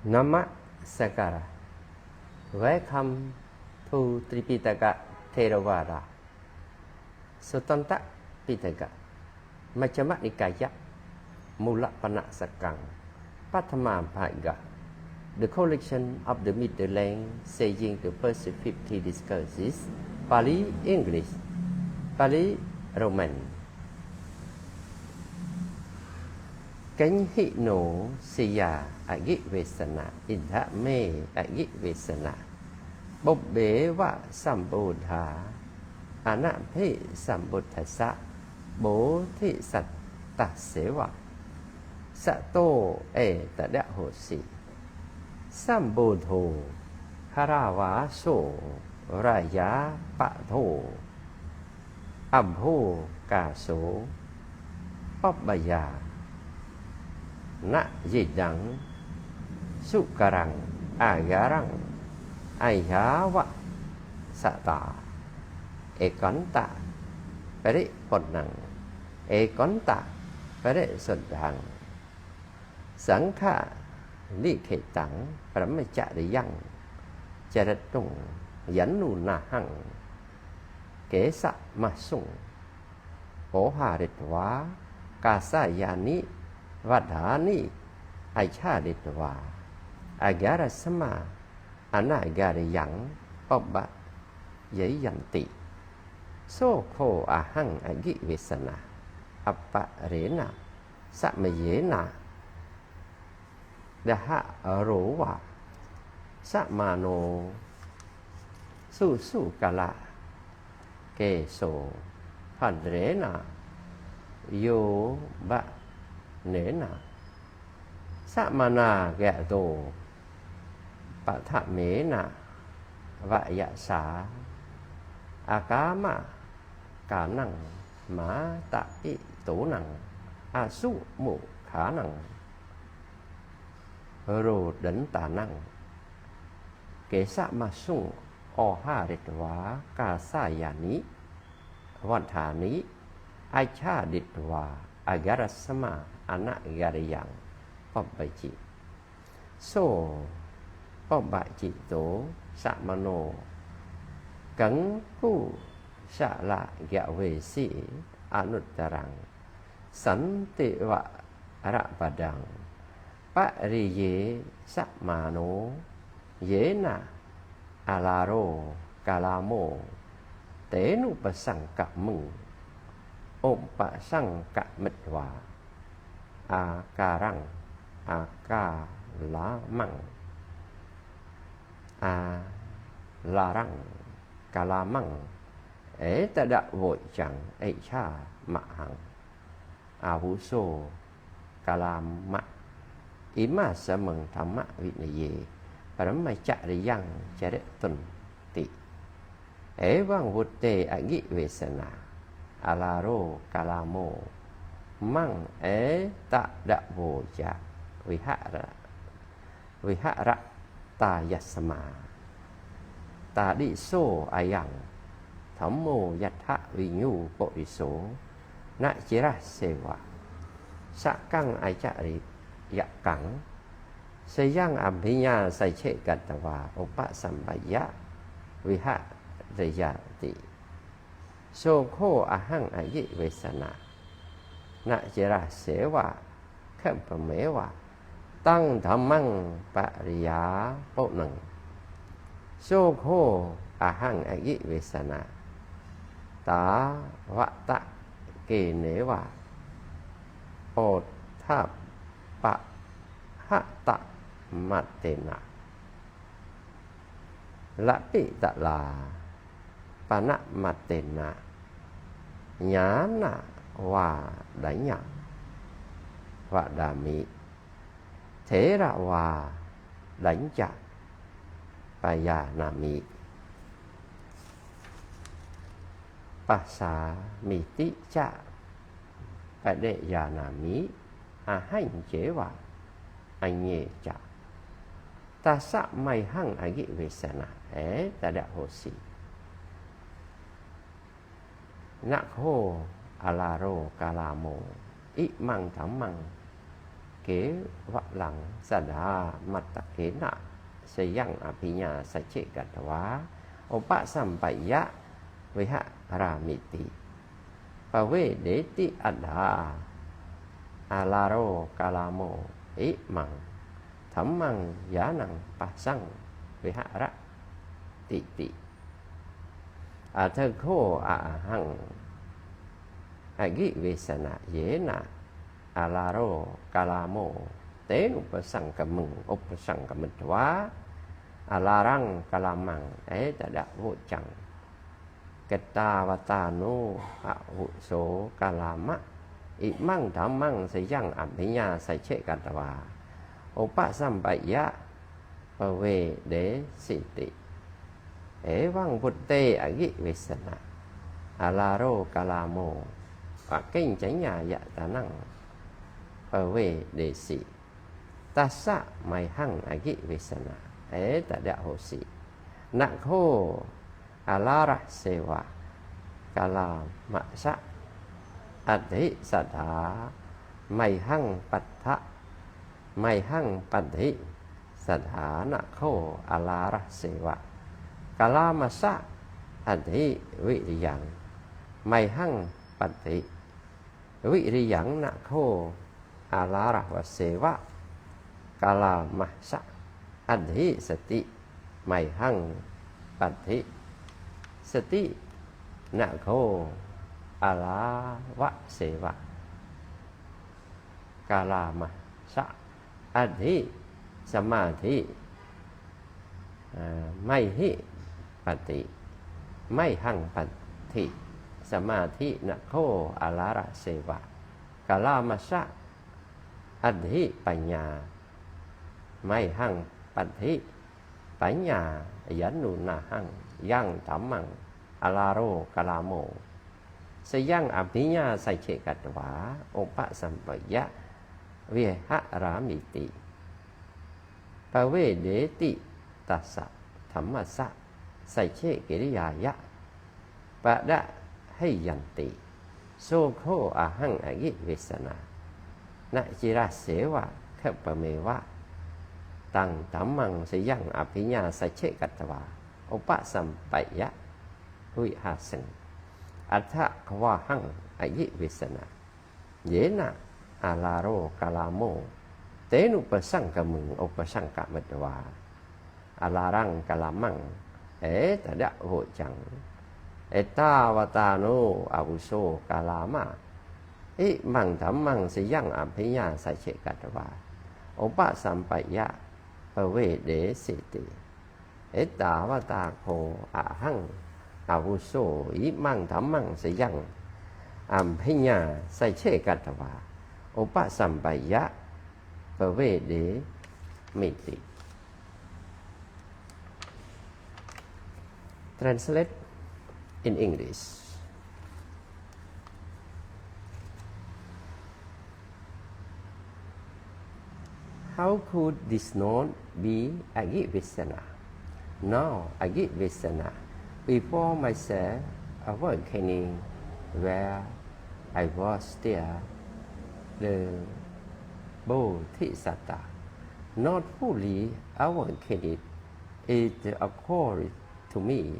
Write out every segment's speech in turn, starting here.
Namaskara. Welcome to Tripitaka Theravāda. Suttanta Pitaka. Majjhima Nikaya. Mula Panasakang. Pathama Bhagga. The collection of the Middle Length saying the first 50 discourses. Pali English. Pali Roman. Cánh hị nổ siya agi vesana intha me agi vesana bộc bế vạ sambodha ana phe sambuddhasa bố thị sat ta xế vạ sato ta đạ hồ sĩ sambodho haravā so raya patho abho ca số pabbaya na di đẳng su karang agarang ayava sata ekanta pere ponang ekanta pere sodang sangkha li khệ tặng brahmachariyang charatung yannu nahang kế sa masung oharitva kasayani Vadhani Aichaditva Agarasama Anagariyang Obba Yayanti So Ko Ahang Agi Vesana Appa Rena Samayena Daha Arova Samano Su Kala Keso Hadrena Yo Ba Nế na sa mana ghẹ tổ bạ thạ mế na vạ dạ xá a cá ma cả năng má tạ ý tố năng a su mụ khá năng rô đấn tà năng kế sa ma sung o ha địch hóa ca sa ya ní vạn thả ní ai cha địch hóa agarasama anagariyang pabbaji so pabbaji to samano cấn cu sa la gạo về sĩ anuttarang sắn tị vạ rạ bà đằng pa ri ye samano ye na alaro kalamo tế nu pa sang cặp mừng ôm pa sang cặp mệt hòa Akarang Akalamang Alarang Kalamang ta đã vội chẳng ấy cha mạ hằng Avuso Kalama Ima sa mừng tham mạ vị này gì Brahmachariyang charetun ti Evang vutte agi vesana Alaro Kalamo Mang ta đạ vô dạ vihara ta yasama ta đi so ayang thẩm mô yatha vinyu poriso na chira sewa sa căng ai chari dạ cẳng sayang abhinya sai che gatawa upasambaya viharayati so kho ahang ayi vesana na chira sewa khampa mewa tăng dhammang pariya ponang so kho ahang agi vesana ta vata ke newa ot thap pa hata matena lapi ta la pana matena nhana và đánh nhạc và đà mị Theravāda đánh chặt và già nà mị Pasa mị tí chạ và đệ già nà mị hành chế và anh nhẹ chạ ta sa mày hăng agi vesana ta đã hồ sĩ nạc hô alaro kalamo imang thammang เกวะหลังสดามัตตะเกนะสยังอภิญญาสัจเจกัตวาอุปสัมปยะวิหะรามิติปเวเดติอัดดาอาลาโรกาลาโมอิมังธัมมังยานังปัสสังวิหะระติติอาเทโคอาหังอากิเวสนะเยนะอาลาโรกาลาโมเตนุปสังกมึงอุปสังกมิตวะอาลารังกาลามังตะดะโวจังเกตาวตาโนอะหุโสกาลามะอิมังธัมมังสยังอภิญญาสัจเจกัตวาอุปสัมปยะปเวเดสิติเอวังพุตเตอกิเวสนะอาลาโรกาลาโมอะเก่งจัญญายะตานังปเวเดสิตัสสะไมหังอกิเวสนะตะดะโหสินะโคอาลาระเสวะกาลามะสะอัตถิสัทธาไมหังปัตถะไมหังปัตถิสัทธานะโคอาลาระเสวะกาลามะสะอัตถิวิริยังไมหังปัตถิวิริยังนะโคอาลาระวะเสวะกาลามะสะอัตถิสติไมหังปัตถิสตินะโคอาลาวะเสวะกาลามะสะอัตถิสมาธิไม่หิปัตติไม่หังปัตติสมาธินะโคอาลาระเสวะกาลามะสะอัตถิปัญญาไม่หังปัตติปัญญายันนุนาหังยังธัมมังอาลาโรกาลาโมสยังอภิญญาสัจเจกัตวาอุปสัมปยะวิหะรามิติปเวเดติตัสสะธัมมัสสะสัจเจกิริยายะปะดะให้ยันติโสโคอะหังอกิเวสนะนะจิระเสวะขปะเมวะตังธัมมังสยังอภิญญาสัจเจกัตวาอุปสัมปยะวิหาสังอัฏฐควาหังอกิเวสนะเยนะอาลาโรกาลาโมเตนุปสังกมึงอุปสังกมิตวาอาลารังกาลามังตะดะโหจังตาวตาโนอาวุโสกาลามะอิมังธัมมังสยังอภิญญาสัจเจกัตวาอุปสัมปยะปเวเดสิติตาวตาโคอะหังอาวุโสอิมังธัมมังสยังอภิญญาสัจเจกัตวาอุปสัมปยะปเวเดมิติ Translate in English. How could this not be Agivesana? Now Agivesana, before myself, awakening where I was there, the Bodhisattva, not fully awakened, it occurred to me,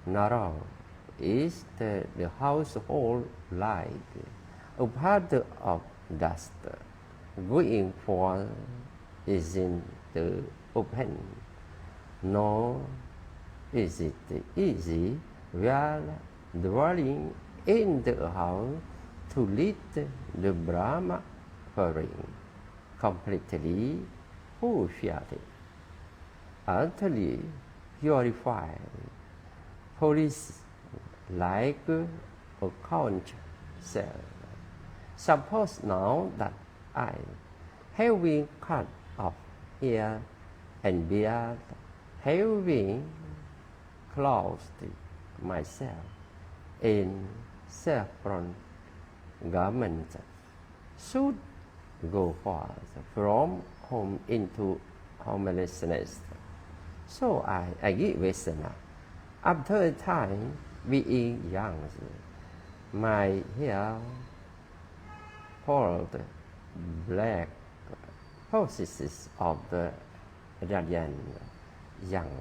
not all is the household like a part of dust going forth is in the open, nor is it easy while dwelling in the house to lead the Brahma offering completely fulfilled, utterly purified, police like a conch shell. Suppose now that I, having cut off ear and beard, having clothed myself in saffron garments, should go forth from home into homelessness. So I give Vesana. After a time, being young, my hair pulled black processes of the radiant young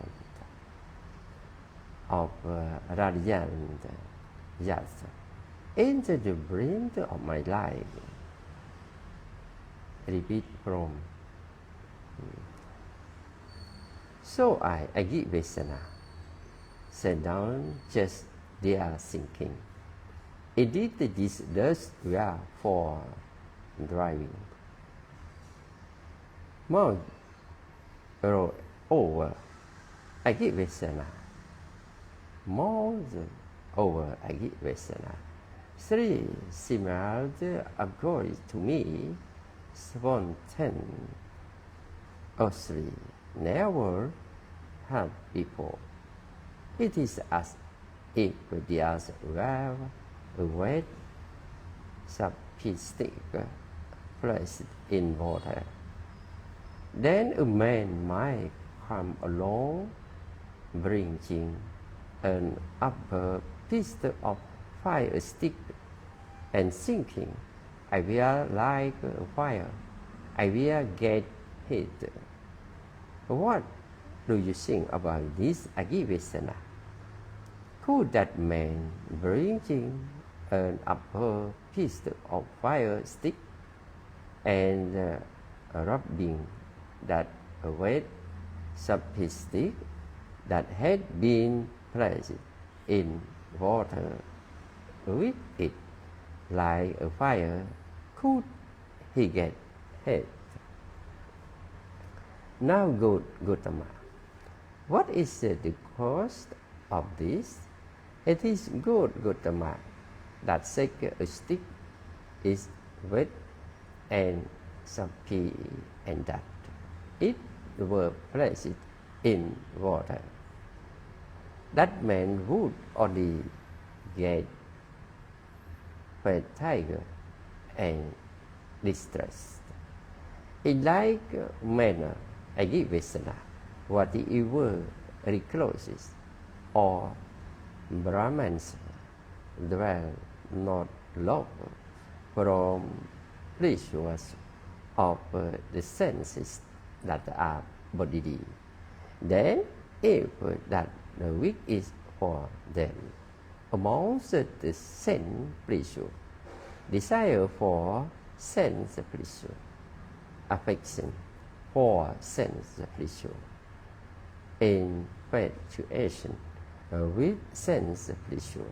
of radiant youth into the brim of my life. Repeat from. So I give Vesana. Sit down, just there thinking. Indeed, this does well for driving. Moreover, I give Vesana. Moreover, I give Vesana. Three similar according to me, spontaneously never had before. It is as if there's well a wet substance placed in water. Then a man might come along bringing an upper piece of fire stick and thinking, I will like fire, I will get hit. What do you think about this Agivesana? Could that man bringing an upper piece of fire stick and rubbing that wet substance that had been placed in water with it like a fire, could he get hit? Now Gautama, what is the cost of this? It is good, Gautama, that such a stick is wet and salty and that it were placed in water. That man would only get fatigued and distressed. In like manner, Agivesana, whatever recluses or Brahmans dwell not long from pleasures of the senses that are bodily. Then, if that the weak is for them, amongst the sense pleasure, desire for sense pleasure, affection for sense pleasure, infatuation with sense pleasure,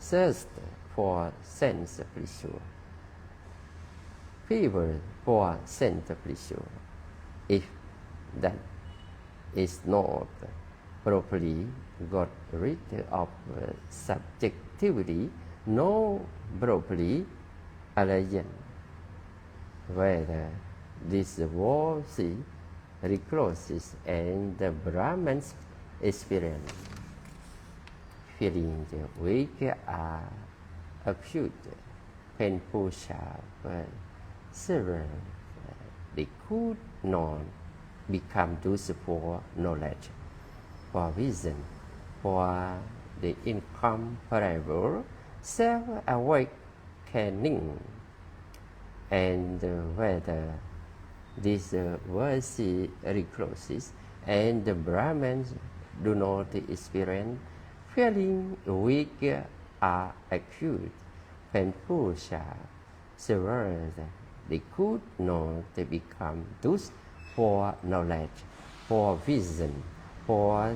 thirst for sense pleasure, fever for sense pleasure. If that is not properly got rid of subjectivity, no properly alien whether this worthy recluses and the Brahmans experience feeling weak are acute, painful, sharp, severe. They could not become those for knowledge, for vision, for the incomparable self-awakening, and whether these worthy recluses and the Brahmins do not experience feeling weak are acute, painful, sharp, severe. They could not become those for knowledge, for vision, for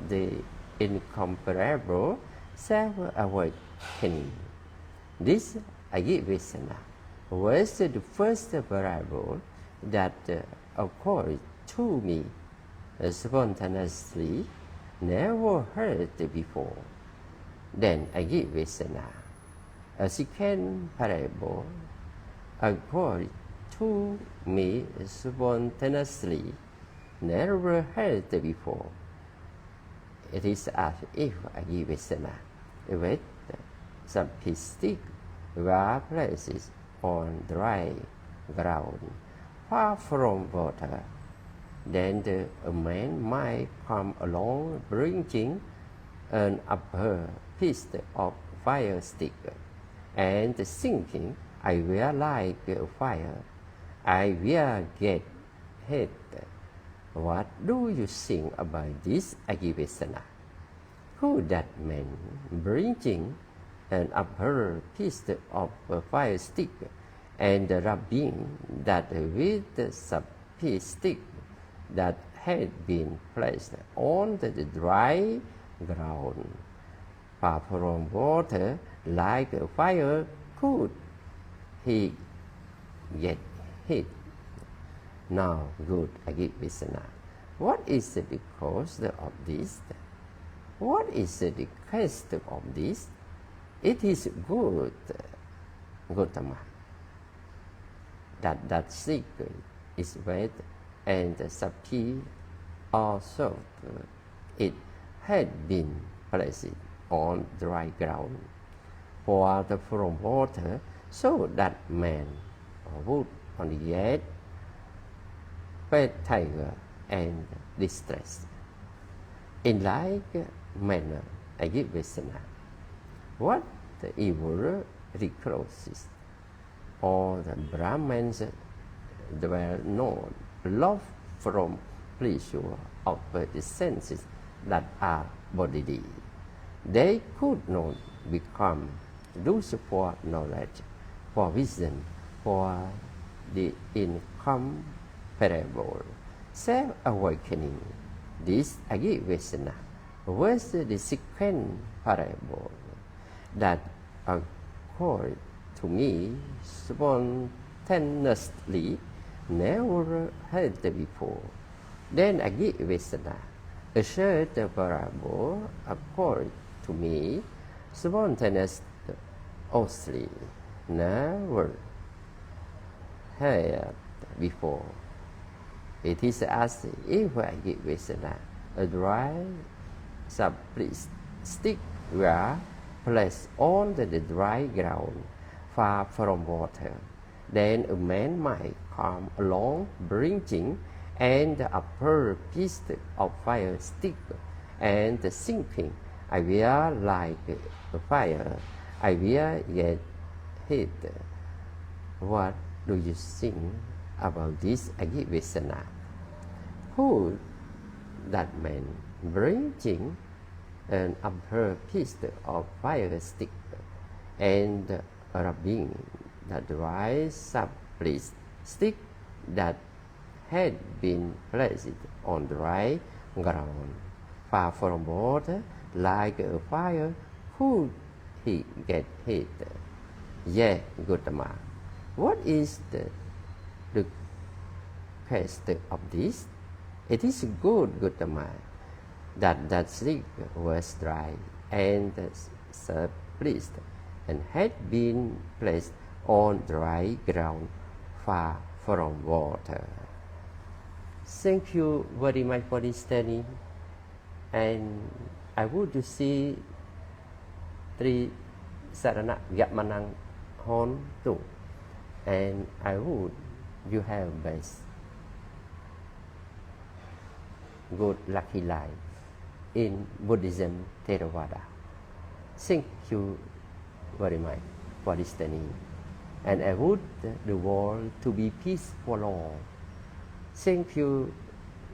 the incomparable self-awakening. This Agivesana was the first variable that occurred to me spontaneously, never heard before. Then Agivesana, a second parable, occurred to me spontaneously, never heard before. It is as if Agivesana with subsistic were places on dry ground, far from water. Then a man might come along bringing an upper piece of fire stick and thinking, I will light a fire, I will get hit. What do you think about this Agivesana? Who that man bringing an upper piece of a fire stick and rubbing that with the piece stick that had been placed on the dry ground, far from water like a fire, could he get hit? Now, good Agivesana. What is the cause of this? What is the cause of this? It is good, Gautama, that stick is wet and sapi or soft. It had been placed on dry ground, for from water, so that man would only get tiger and distress. In like manner, Agivesana, what the evil recluses or the Brahmins were not loved from pleasure of the senses that are bodily. They could not become those for knowledge, for wisdom, for the incomparable self-awakening. This Agivesana was the second parable that occurred to me spontaneously, never heard before. Then Agivesana, a third parable occurred to me spontaneously, never heard before. It is as if Agivesana, a dry split stick, were placed on the dry ground, far from water. Then a man might come along bringing and upper piece of fire stick and thinking, I will light the fire, I will get hit. What do you think about this Agivesana? Who that man bringing an upper piece of fire stick and rubbing the dry split stick that had been placed on dry ground, far from water, like a fire, could he get hit? Yea, Gautama, what is the cause of this? It is good, Gautama, that stick was dry and split and had been placed on dry ground, far from water. Thank you very much for this study, and I would to see three sarana Vyatmanang Hon too, and I would you have best good lucky life in Buddhism Theravāda. Thank you very much for this study, and I would the world to be peace for all. Thank you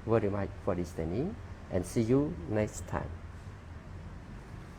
very much for this study, and see you next time.